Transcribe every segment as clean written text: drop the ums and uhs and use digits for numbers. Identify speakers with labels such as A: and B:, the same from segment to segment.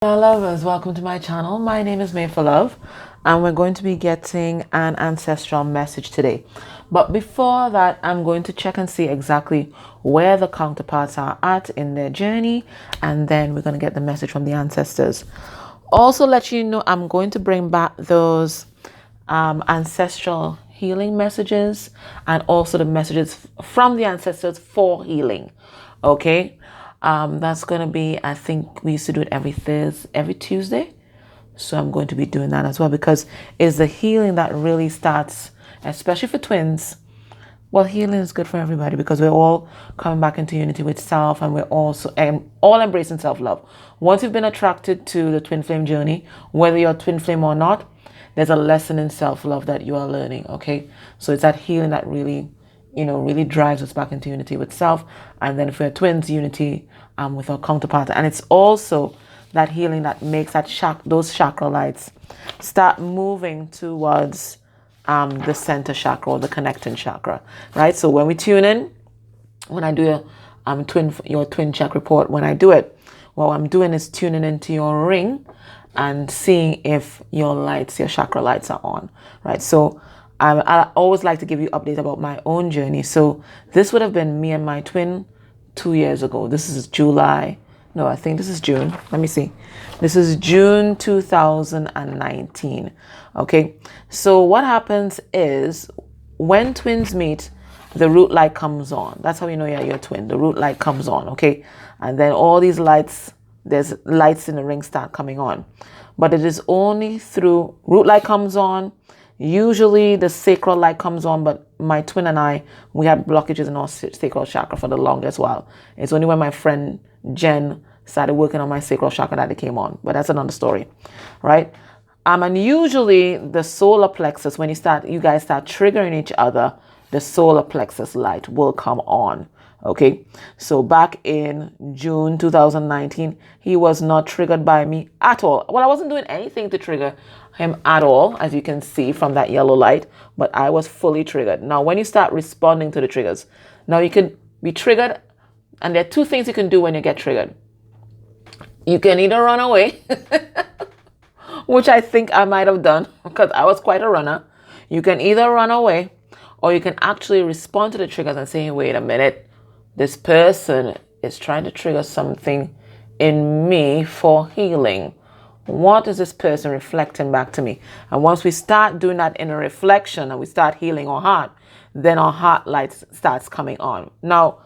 A: Hello lovers, welcome to my channel. My name is Made for Love and we're going to be getting an ancestral message today. But before that, I'm going to check and see exactly where the counterparts are at in their journey, and then we're going to get the message from the ancestors. Also let you know I'm going to bring back those ancestral healing messages and also the messages from the ancestors for healing. Okay. That's going to be, I think we used to do it every Tuesday. So I'm going to be doing that as well, because it's the healing that really starts, especially for twins. Well, healing is good for everybody because we're all coming back into unity with self, and we're also all embracing self-love. Once you've been attracted to the twin flame journey, whether you're a twin flame or not, there's a lesson in self-love that you are learning. Okay. So it's that healing that really drives us back into unity with self. And then if we're twins, unity with our counterpart. And it's also that healing that makes those chakra lights start moving towards the center chakra or the connecting chakra, right? So when we tune in, when I do your twin chakra report, when I do it, what I'm doing is tuning into your ring and seeing if your chakra lights are on, right? So I always like to give you updates about my own journey. So this would have been me and my twin 2 years ago. This is July. No, I think this is June. Let me see. This is June 2019. Okay. So what happens is when twins meet, the root light comes on. That's how you know you're a twin. The root light comes on. Okay. And then all these lights, there's lights in the ring start coming on. But it is only through root light comes on. Usually the sacral light comes on, but my twin and I, we had blockages in our sacral chakra for the longest while. It's only when my friend Jen started working on my sacral chakra that it came on. But that's another story, right? And usually the solar plexus, when you guys start triggering each other, the solar plexus light will come on. Okay, so back in June 2019, he was not triggered by me at all. Well, I wasn't doing anything to trigger him at all, as you can see from that yellow light, but I was fully triggered. Now, when you start responding to the triggers, now you can be triggered, and there are two things you can do when you get triggered. You can either run away, which I think I might have done because I was quite a runner. You can either run away, or you can actually respond to the triggers and say, hey, wait a minute. This person is trying to trigger something in me for healing. What is this person reflecting back to me? And once we start doing that inner reflection and we start healing our heart, then our heart light starts coming on. Now,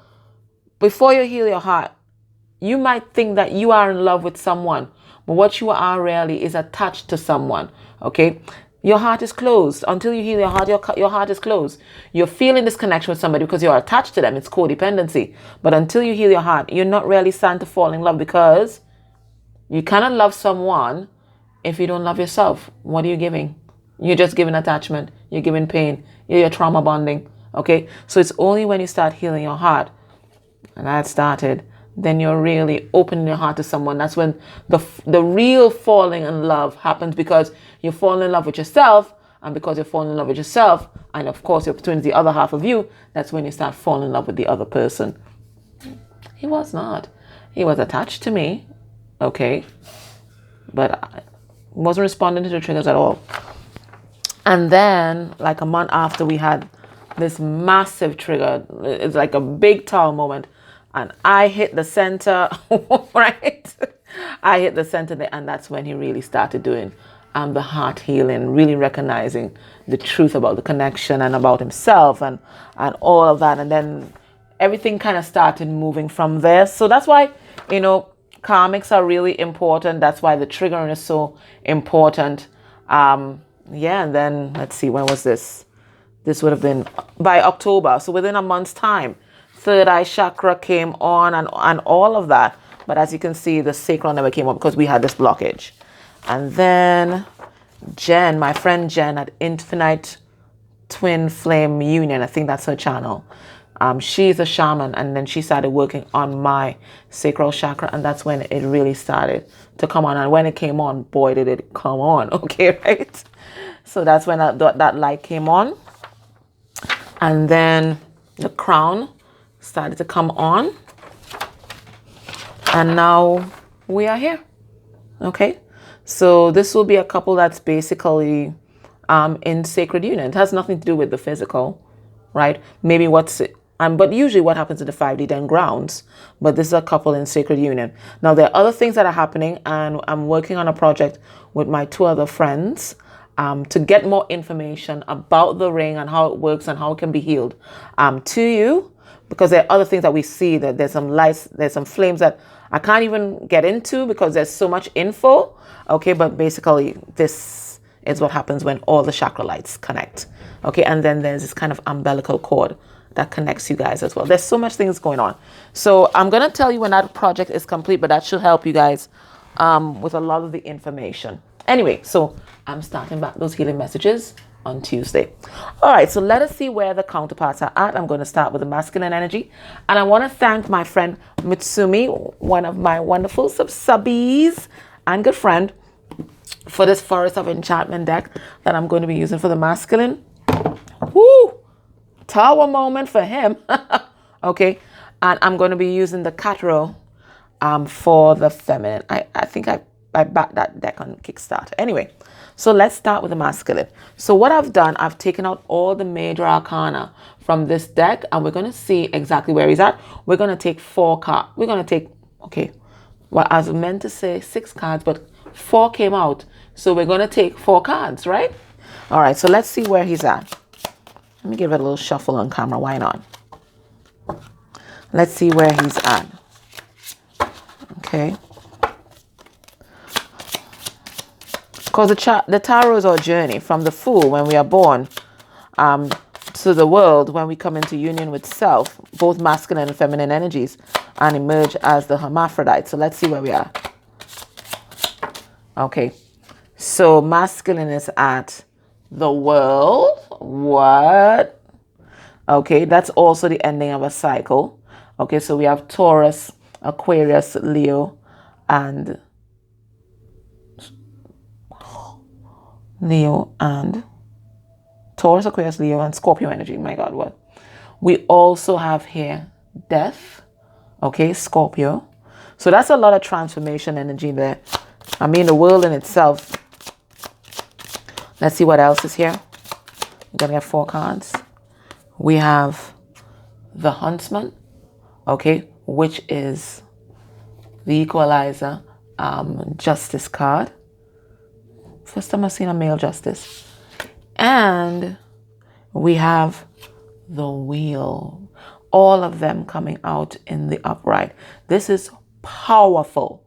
A: before you heal your heart, you might think that you are in love with someone, but what you are really is attached to someone. Okay? Your heart is closed. Until you heal your heart, your heart is closed. You're feeling this connection with somebody because you're attached to them. It's codependency. But until you heal your heart, you're not really starting to fall in love, because you cannot love someone if you don't love yourself. What are you giving? You're just giving attachment. You're giving pain. You're trauma bonding. Okay? So it's only when you start healing your heart, and that started, then you're really opening your heart to someone. That's when the real falling in love happens, because you fall in love with yourself, and because you're falling in love with yourself, and of course your twin is the other half of you, that's when you start falling in love with the other person. He was not. He was attached to me, okay, but I wasn't responding to the triggers at all. And then, like a month after, we had this massive trigger. It's like a big tower moment. And I hit the center, right? I hit the center there, and that's when he really started doing the heart healing, really recognizing the truth about the connection and about himself and all of that. And then everything kind of started moving from there. So that's why, karmics are really important. That's why the triggering is so important. And then let's see, when was this? This would have been by October. So within a month's time, third eye chakra came on and all of that. But as you can see, the sacral never came up because we had this blockage. And then Jen, my friend Jen at Infinite Twin Flame Union, I think that's her channel. She's a shaman, and then she started working on my sacral chakra, and that's when it really started to come on. And when it came on, boy, did it come on. Okay, right? So that's when that light came on. And then the crown started to come on, and now we are here. Okay, so this will be a couple that's basically in sacred union. It has nothing to do with the physical, right? Maybe but usually what happens in the 5D then grounds. But this is a couple in sacred union. Now there are other things that are happening, and I'm working on a project with my 2 other friends to get more information about the ring and how it works and how it can be healed to you, because there are other things that we see, that there's some lights, there's some flames that I can't even get into because there's so much info. Okay, but basically this is what happens when all the chakra lights connect. Okay, and then there's this kind of umbilical cord that connects you guys as well. There's so much things going on. So I'm going to tell you when that project is complete, but that should help you guys with a lot of the information. Anyway, so I'm starting back those healing messages on Tuesday. All right, so let us see where the counterparts are at. I'm going to start with the masculine energy. And I want to thank my friend Mitsumi, one of my wonderful subbies and good friend, for this Forest of Enchantment deck that I'm going to be using for the masculine. Woo! Tower moment for him. Okay, and I'm going to be using the Catro for the feminine. I think I backed that deck on Kickstarter. Anyway, so let's start with the masculine. So what I've done, I've taken out all the major arcana from this deck, and we're going to see exactly where he's at. We're going to take 4 cards. We're going to take, okay, well, I was meant to say 6 cards, but 4 came out. So we're going to take 4 cards, right? All right, so let's see where he's at. Let me give it a little shuffle on camera. Why not? Let's see where he's at. Okay. Because the tarot is our journey from the Fool, when we are born, to the world, when we come into union with self, both masculine and feminine energies, and emerge as the hermaphrodite. So let's see where we are. Okay. So masculine is at the world. What? Okay, that's also the ending of a cycle. Okay, so we have Taurus, Aquarius, Leo, and Taurus, Aquarius, Leo, and Scorpio energy. My God, what? We also have here death. Okay, Scorpio. So that's a lot of transformation energy there. I mean, the world in itself. Let's see what else is here. I'm going to get 4 cards. We have the Huntsman, okay, which is the Equalizer Justice card. First time I've seen a male justice. And we have the Wheel. All of them coming out in the upright. This is powerful,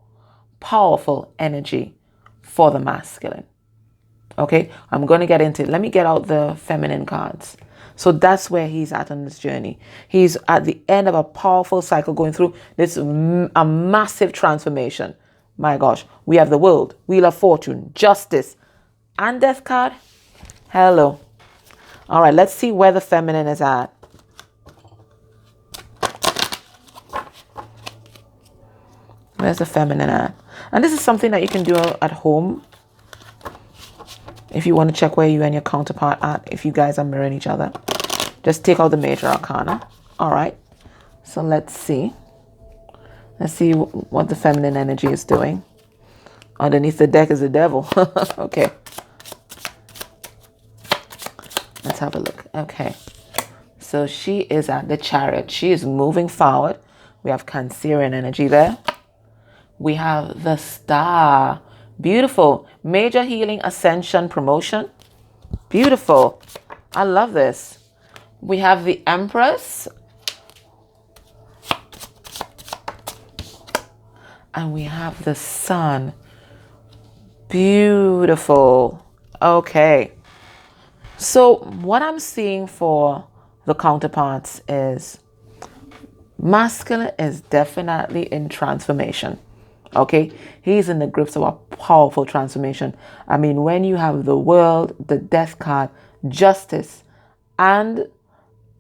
A: powerful energy for the masculine. Okay, I'm going to get into it. Let me get out the feminine cards. So that's where he's at on this journey. He's at the end of a powerful cycle, going through this a massive transformation. My gosh, we have the World, Wheel of Fortune, Justice, and Death card. Hello. All right, let's see where the feminine is at. Where's the feminine at? And this is something that you can do at home. If you want to check where you and your counterpart are, if you guys are mirroring each other, just take out the major arcana. All right. So let's see. Let's see what the feminine energy is doing. Underneath the deck is the devil. Okay. Let's have a look. Okay. So she is at the Chariot. She is moving forward. We have Cancerian energy there. We have the Star. Beautiful. Major healing, ascension, promotion. Beautiful. I love this. We have the Empress. And we have the Sun. Beautiful. Okay. So what I'm seeing for the counterparts is masculine is definitely in transformation. Okay, he's in the grips of a powerful transformation. I mean, when you have the World, the Death card, Justice, and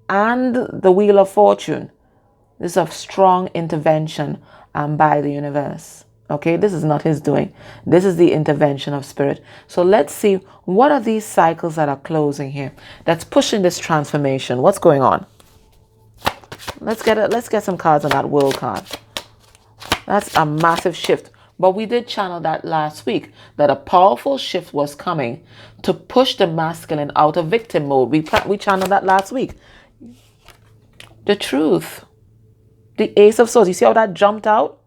A: the Wheel of Fortune, this is a strong intervention by the universe. Okay, this is not his doing. This is the intervention of spirit. So let's see, what are these cycles that are closing here that's pushing this transformation? What's going on? Let's get some cards on that World card. That's a massive shift. But we did channel that last week, that a powerful shift was coming to push the masculine out of victim mode. We channeled that last week. The truth. The Ace of Swords. You see how that jumped out?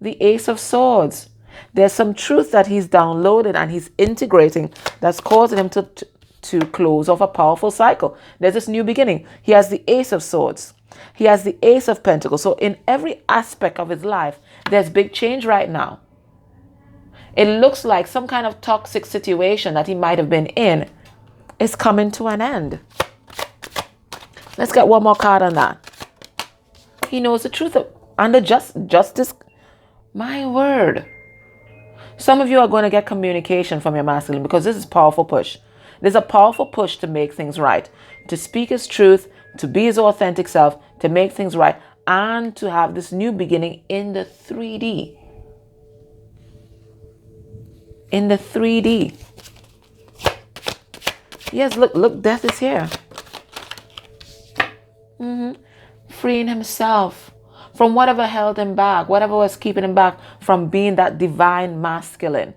A: The Ace of Swords. There's some truth that he's downloaded and he's integrating that's causing him to close off a powerful cycle. There's this new beginning. He has the Ace of Swords. He has the Ace of Pentacles. So in every aspect of his life, there's big change right now. It looks like some kind of toxic situation that he might have been in is coming to an end. Let's get one more card on that. He knows the truth under justice. My word. Some of you are going to get communication from your masculine because this is a powerful push. There's a powerful push to make things right, to speak his truth, to be his authentic self, to make things right, and to have this new beginning in the 3D. In the 3D. Yes, look, death is here. Freeing himself from whatever held him back, whatever was keeping him back from being that divine masculine.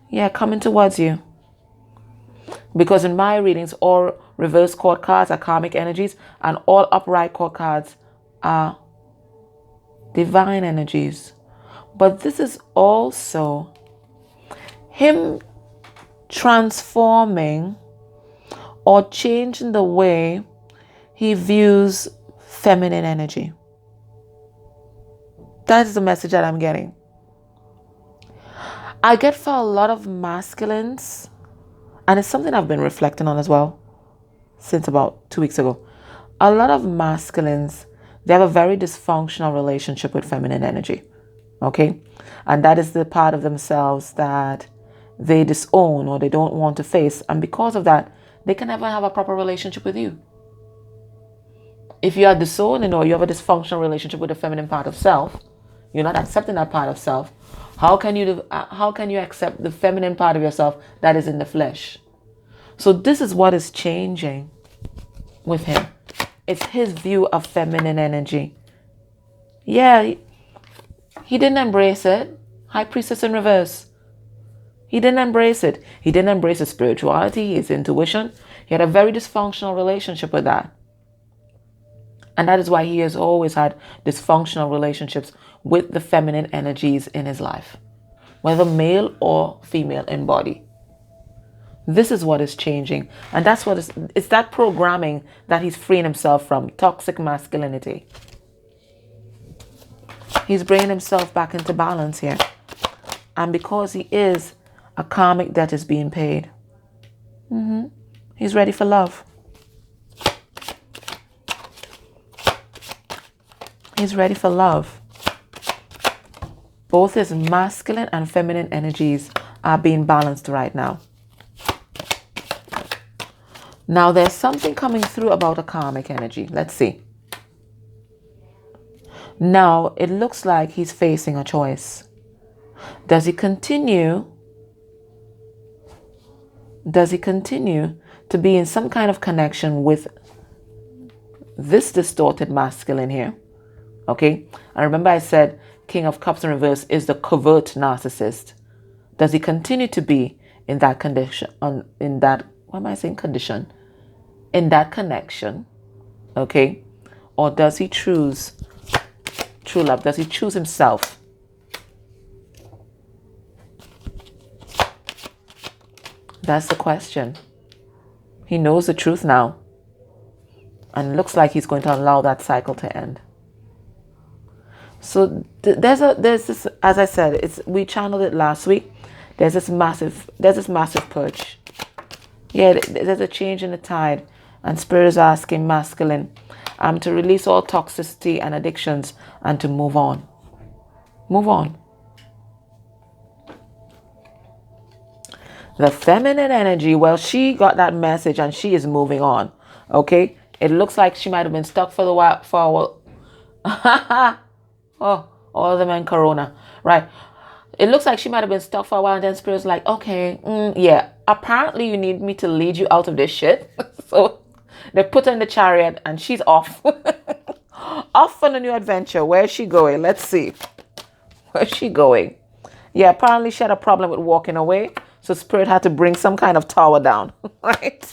A: Yeah, coming towards you. Because in my readings, all reverse court cards are karmic energies and all upright court cards are divine energies. But this is also him transforming or changing the way he views feminine energy. That is the message that I'm getting. I get for a lot of masculines, and it's something I've been reflecting on as well since about 2 weeks ago. A lot of masculines, they have a very dysfunctional relationship with feminine energy. Okay? And that is the part of themselves that they disown or they don't want to face. And because of that, they can never have a proper relationship with you. If you are disowning or you have a dysfunctional relationship with the feminine part of self, you're not accepting that part of self. How can you accept the feminine part of yourself that is in the flesh? So this is what is changing with him. It's his view of feminine energy. Yeah, he didn't embrace it. High Priestess in reverse. He didn't embrace it. He didn't embrace his spirituality, his intuition. He had a very dysfunctional relationship with that. And that is why he has always had dysfunctional relationships with the feminine energies in his life, whether male or female in body. This is what is changing. And that's what it's that programming that he's freeing himself from, toxic masculinity. He's bringing himself back into balance here. And because he is, a karmic debt is being paid. He's ready for love. He's ready for love. Both his masculine and feminine energies are being balanced right now. Now there's something coming through about a karmic energy. Let's see. Now it looks like he's facing a choice. Does he continue to be in some kind of connection with this distorted masculine here? Okay, and remember I said King of Cups in reverse is the covert narcissist. Does he continue to be in that condition, in that connection, okay? Or does he choose true love? Does he choose himself? That's the question. He knows the truth now. And it looks like he's going to allow that cycle to end. So there's this, as I said, we channeled it last week. There's this massive purge. Yeah, there's a change in the tide, and Spirit is asking masculine to release all toxicity and addictions and to move on. Move on. The feminine energy, well, she got that message and she is moving on. Okay, it looks like she might have been stuck for a while. Oh, all of them in Corona, right? It looks like she might have been stuck for a while, and then Spirit's like, okay, yeah, apparently you need me to lead you out of this shit. So they put her in the chariot and she's off. Off on a new adventure. Where is she going? Let's see. Where's she going? Yeah, apparently she had a problem with walking away. So Spirit had to bring some kind of tower down. Right?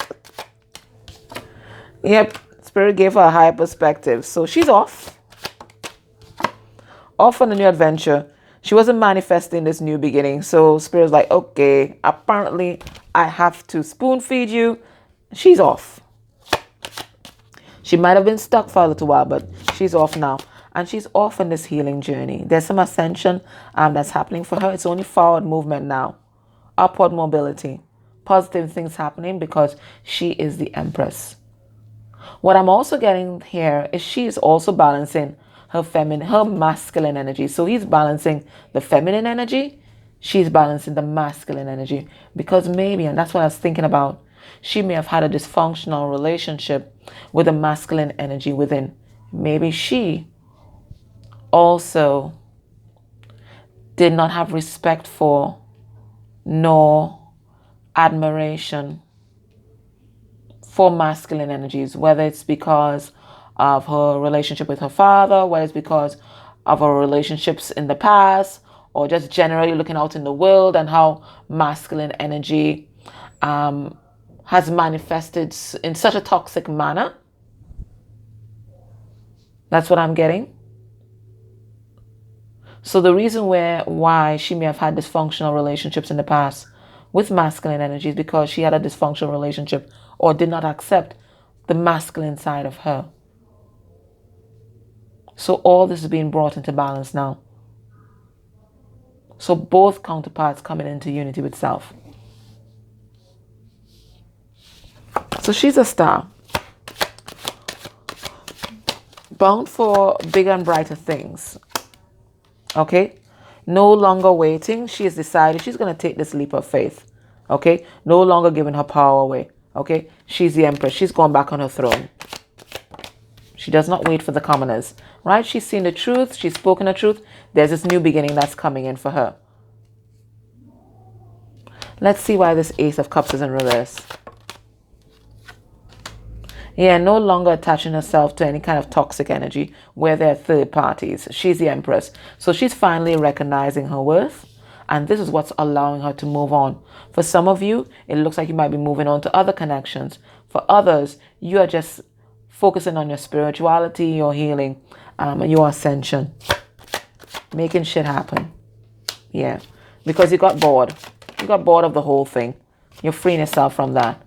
A: Yep. Spirit gave her a higher perspective. So she's off. Off on a new adventure. She wasn't manifesting this new beginning. So Spirit's like, okay, apparently I have to spoon feed you. She's off. She might have been stuck for a little while, but she's off now. And she's off on this healing journey. There's some ascension that's happening for her. It's only forward movement now. Upward mobility. Positive things happening because she is the Empress. What I'm also getting here is she's also balancing her masculine energy. So he's balancing the feminine energy. She's balancing the masculine energy. Because maybe, and that's what I was thinking about, she may have had a dysfunctional relationship with the masculine energy within. Maybe she also did not have respect for nor admiration for masculine energies, whether it's because of her relationship with her father, whether it's because of her relationships in the past, or just generally looking out in the world and how masculine energy has manifested in such a toxic manner. That's what I'm getting. So the reason why she may have had dysfunctional relationships in the past with masculine energy is because she had a dysfunctional relationship or did not accept the masculine side of her. So all this is being brought into balance now. So both counterparts coming into unity with self. So she's a star. Bound for bigger and brighter things. Okay? No longer waiting. She has decided she's going to take this leap of faith. Okay? No longer giving her power away. Okay? She's the Empress. She's gone back on her throne. She does not wait for the commoners. Right? She's seen the truth. She's spoken the truth. There's this new beginning that's coming in for her. Let's see why this Ace of Cups is in reverse. Yeah, no longer attaching herself to any kind of toxic energy where there are third parties. She's the Empress. So she's finally recognizing her worth. And this is what's allowing her to move on. For some of you, it looks like you might be moving on to other connections. For others, you are just focusing on your spirituality, your healing, your ascension. Making shit happen. Yeah. Because you got bored. You got bored of the whole thing. You're freeing yourself from that.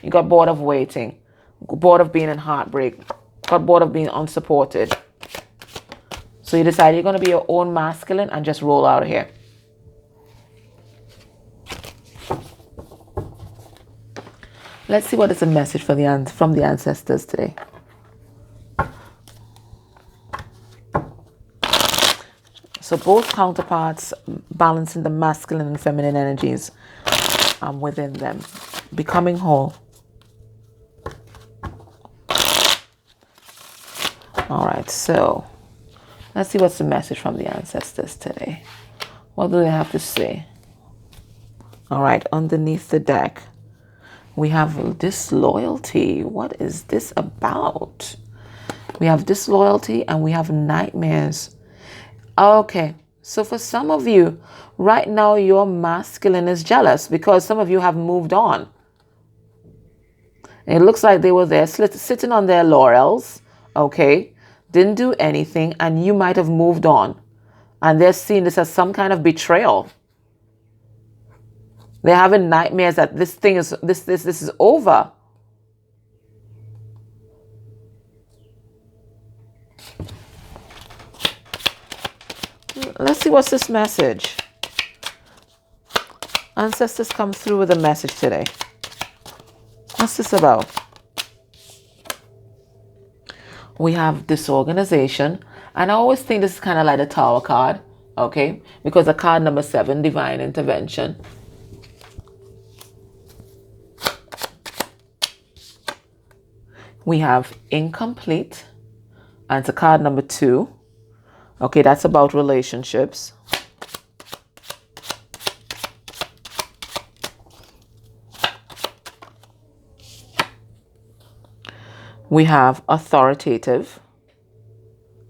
A: You got bored of waiting. Bored of being in heartbreak. Got bored of being unsupported. So you decide you're going to be your own masculine and just roll out of here. Let's see what is the message for from the ancestors today. So both counterparts balancing the masculine and feminine energies within them. Becoming whole. All right, so let's see what's the message from the ancestors today. What do they have to say? All right, underneath the deck, we have disloyalty. What is this about? We have disloyalty and we have nightmares. Okay, so for some of you, right now your masculine is jealous because some of you have moved on. It looks like they were there sitting on their laurels, okay? Didn't do anything, and you might have moved on. And they're seeing this as some kind of betrayal. They're having nightmares that this thing is this is over. Let's see what's this message. Ancestors come through with a message today. What's this about? We have disorganization. And I always think this is kind of like the Tower card. Okay? Because the card number 7, divine intervention. We have incomplete. And it's a card number 2. Okay, that's about relationships. We have authoritative.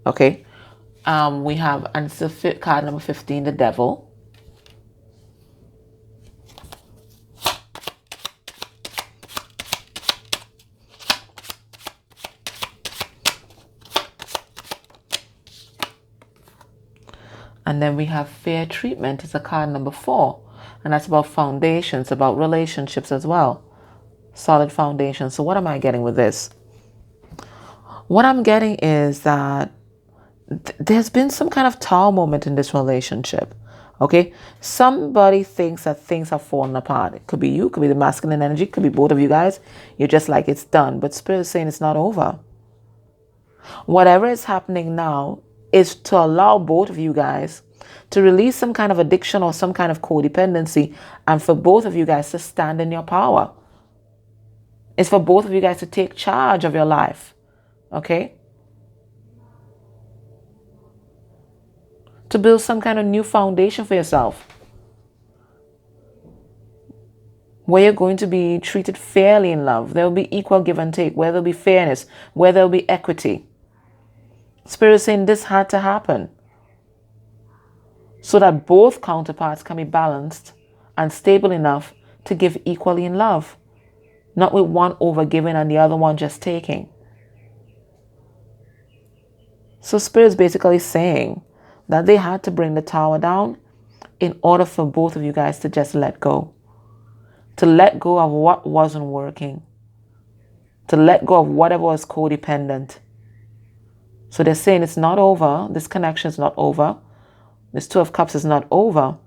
A: Okay. We have, and it's the card number 15, the Devil. And then we have Fair Treatment. It's a card number 4. And that's about foundations, about relationships as well. Solid foundation. So what am I getting with this? What I'm getting is that there's been some kind of tower moment in this relationship. Okay? Somebody thinks that things have fallen apart. It could be you, it could be the masculine energy, it could be both of you guys. You're just like, it's done. But Spirit is saying it's not over. Whatever is happening now is to allow both of you guys to release some kind of addiction or some kind of codependency, and for both of you guys to stand in your power. It's for both of you guys to take charge of your life. Okay? To build some kind of new foundation for yourself, where you're going to be treated fairly in love. There will be equal give and take, where there'll be fairness, where there'll be equity. Spirit is saying this had to happen so that both counterparts can be balanced and stable enough to give equally in love, not with one over giving and the other one just taking. So Spirit is basically saying that they had to bring the tower down in order for both of you guys to just let go. To let go of what wasn't working. To let go of whatever was codependent. So they're saying it's not over. This connection is not over. This Two of Cups is not over.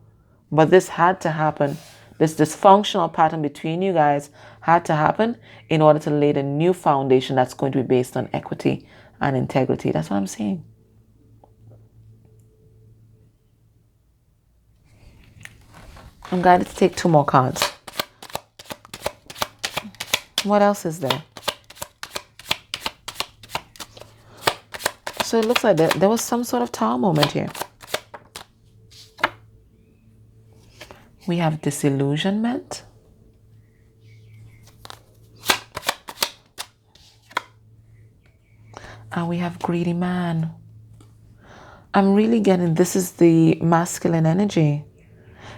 A: But this had to happen. This dysfunctional pattern between you guys had to happen in order to lay the new foundation that's going to be based on equity and integrity. That's what I'm saying. I'm guided to take 2 more cards. What else is there? So it looks like there was some sort of tower moment here. We have disillusionment. And we have greedy man. I'm really getting this is the masculine energy.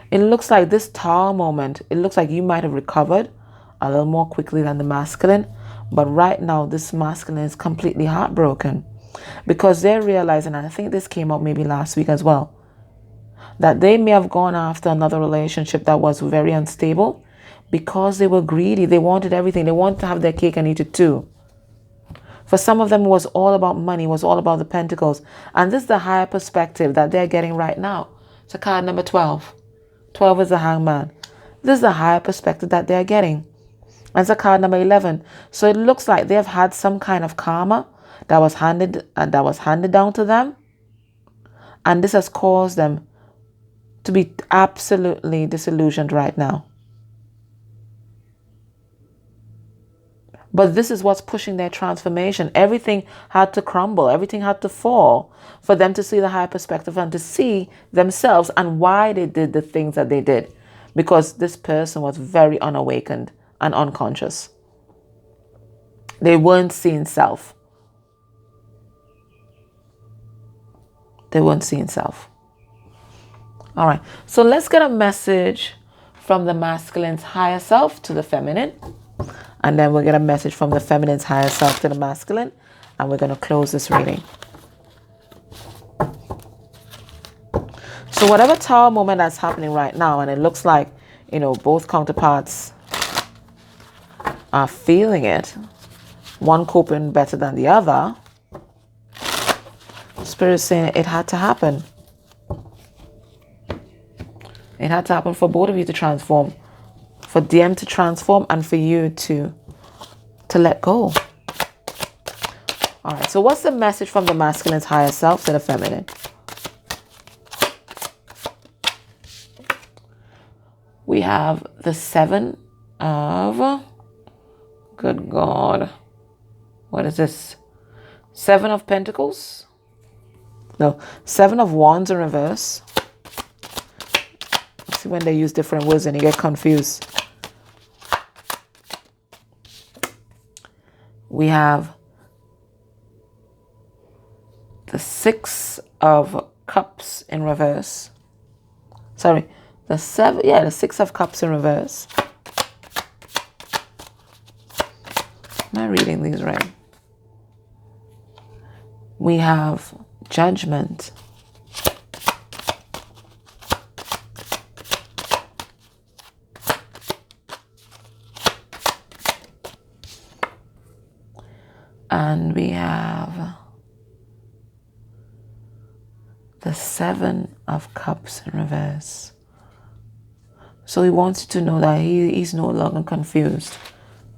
A: It looks like this tower moment, it looks like you might have recovered a little more quickly than the masculine. But right now, this masculine is completely heartbroken because they're realizing, and I think this came up maybe last week as well, that they may have gone after another relationship that was very unstable because they were greedy. They wanted everything. They wanted to have their cake and eat it too. For some of them, it was all about money, it was all about the pentacles. And this is the higher perspective that they're getting right now. It's a card number 12. 12 is the hangman. This is the higher perspective that they're getting. And it's a card number 11. So it looks like they've had some kind of karma that was handed down to them. And this has caused them to be absolutely disillusioned right now. But this is what's pushing their transformation. Everything had to crumble. Everything had to fall for them to see the higher perspective and to see themselves and why they did the things that they did. Because this person was very unawakened and unconscious. They weren't seeing self. They weren't seeing self. All right. So let's get a message from the masculine's higher self to the feminine. And then we'll get a message from the feminine's higher self to the masculine. And we're going to close this reading. So whatever tower moment that's happening right now, and it looks like, both counterparts are feeling it. One coping better than the other. Spirit is saying it had to happen. It had to happen for both of you to transform. For them to transform and for you to let go. All right, so what's the message from the masculine's higher self to the feminine? We have the 7 of... Good God. What is this? 7 of Pentacles? No, 7 of Wands in reverse. See, when they use different words and you get confused. We have the 6 of Cups in reverse. Sorry, the 6 of Cups in reverse. Am I reading these right? We have Judgment. And we have the 7 of Cups in reverse. So he wants you to know that he's no longer confused.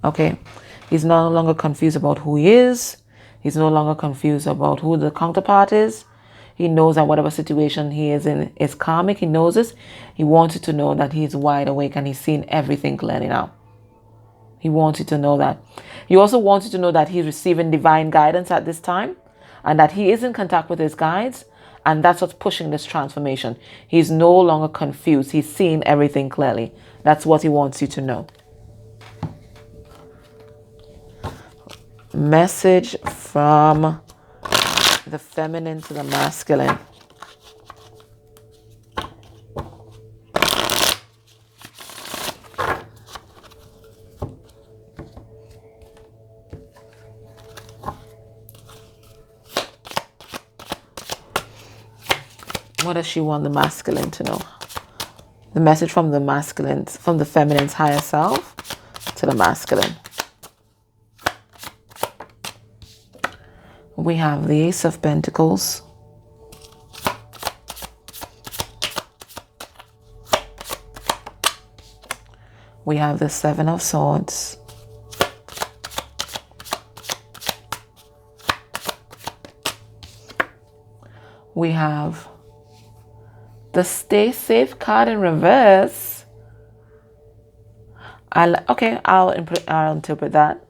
A: Okay? He's no longer confused about who he is. He's no longer confused about who the counterpart is. He knows that whatever situation he is in is karmic. He knows this. He wants you to know that he's wide awake and he's seeing everything clearly now. He wants you to know that. He also wants you to know that he's receiving divine guidance at this time and that he is in contact with his guides, and that's what's pushing this transformation. He's no longer confused. He's seeing everything clearly. That's what he wants you to know. Message from the feminine to the masculine. What does she want the masculine to know? The message from the masculine, from the feminine's higher self to the masculine. We have the Ace of Pentacles. We have the 7 of Swords. We have the Stay Safe card in reverse. I'll interpret that.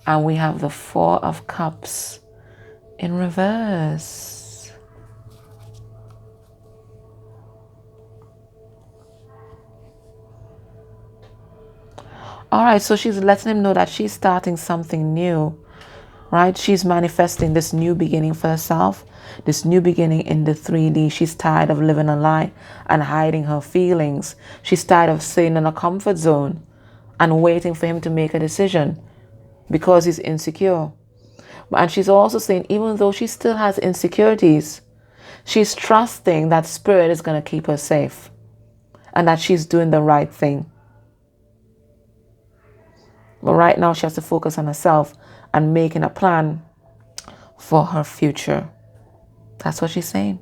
A: And we have the 4 of Cups in reverse. All right, so she's letting him know that she's starting something new, right? She's manifesting this new beginning for herself, this new beginning in the 3D. She's tired of living a lie and hiding her feelings. She's tired of staying in a comfort zone and waiting for him to make a decision because he's insecure. And she's also saying, even though she still has insecurities, she's trusting that Spirit is going to keep her safe and that she's doing the right thing. But right now she has to focus on herself and making a plan for her future. That's what she's saying.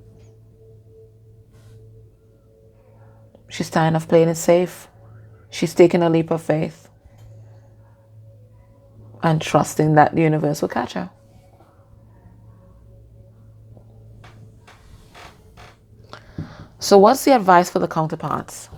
A: She's tired of playing it safe. She's taking a leap of faith and trusting that the universe will catch her. So what's the advice for the counterparts?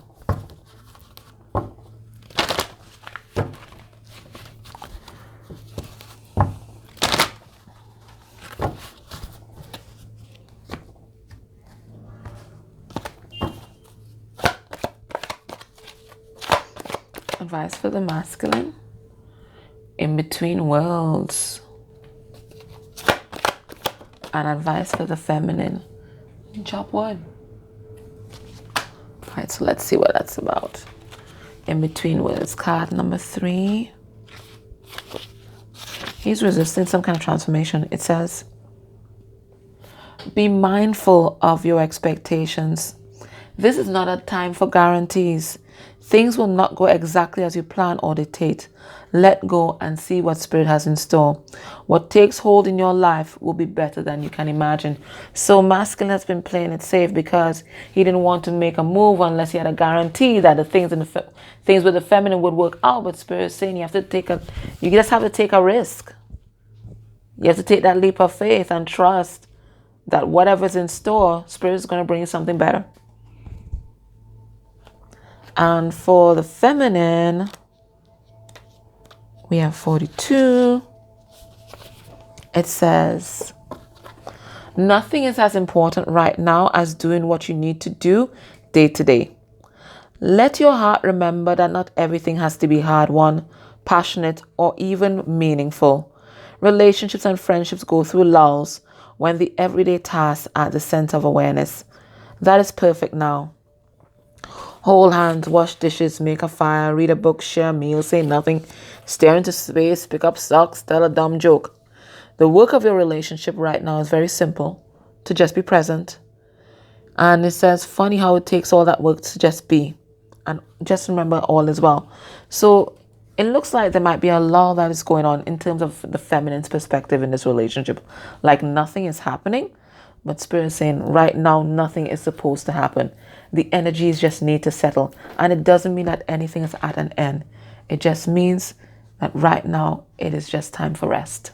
A: Advice for the masculine. In between worlds. And advice for the feminine. Chop wood. Alright, so let's see what that's about. In between worlds. Card number 3. He's resisting some kind of transformation. It says, be mindful of your expectations. This is not a time for guarantees. Things will not go exactly as you plan or dictate. Let go and see what Spirit has in store. What takes hold in your life will be better than you can imagine. So masculine has been playing it safe because he didn't want to make a move unless he had a guarantee that the things things with the feminine would work out. But Spirit is saying you just have to take a risk. You have to take that leap of faith and trust that whatever's in store, Spirit is going to bring you something better. And for the feminine, we have 42. It says, nothing is as important right now as doing what you need to do day to day. Let your heart remember that not everything has to be hard won, passionate, or even meaningful. Relationships and friendships go through lulls when the everyday tasks are at the center of awareness. That is perfect now. Hold hands, wash dishes, make a fire, read a book, share a meal, say nothing, stare into space, pick up socks, tell a dumb joke. The work of your relationship right now is very simple, to just be present. And it says, funny how it takes all that work to just be. And just remember, all is well. So it looks like there might be a lull that is going on in terms of the feminine's perspective in this relationship. Like nothing is happening, but Spirit is saying right now nothing is supposed to happen. The energies just need to settle. And it doesn't mean that anything is at an end. It just means that right now it is just time for rest.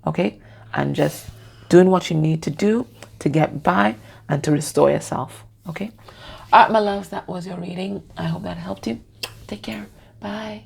A: Okay? And just doing what you need to do to get by and to restore yourself. Okay? All right, my loves, that was your reading. I hope that helped you. Take care. Bye.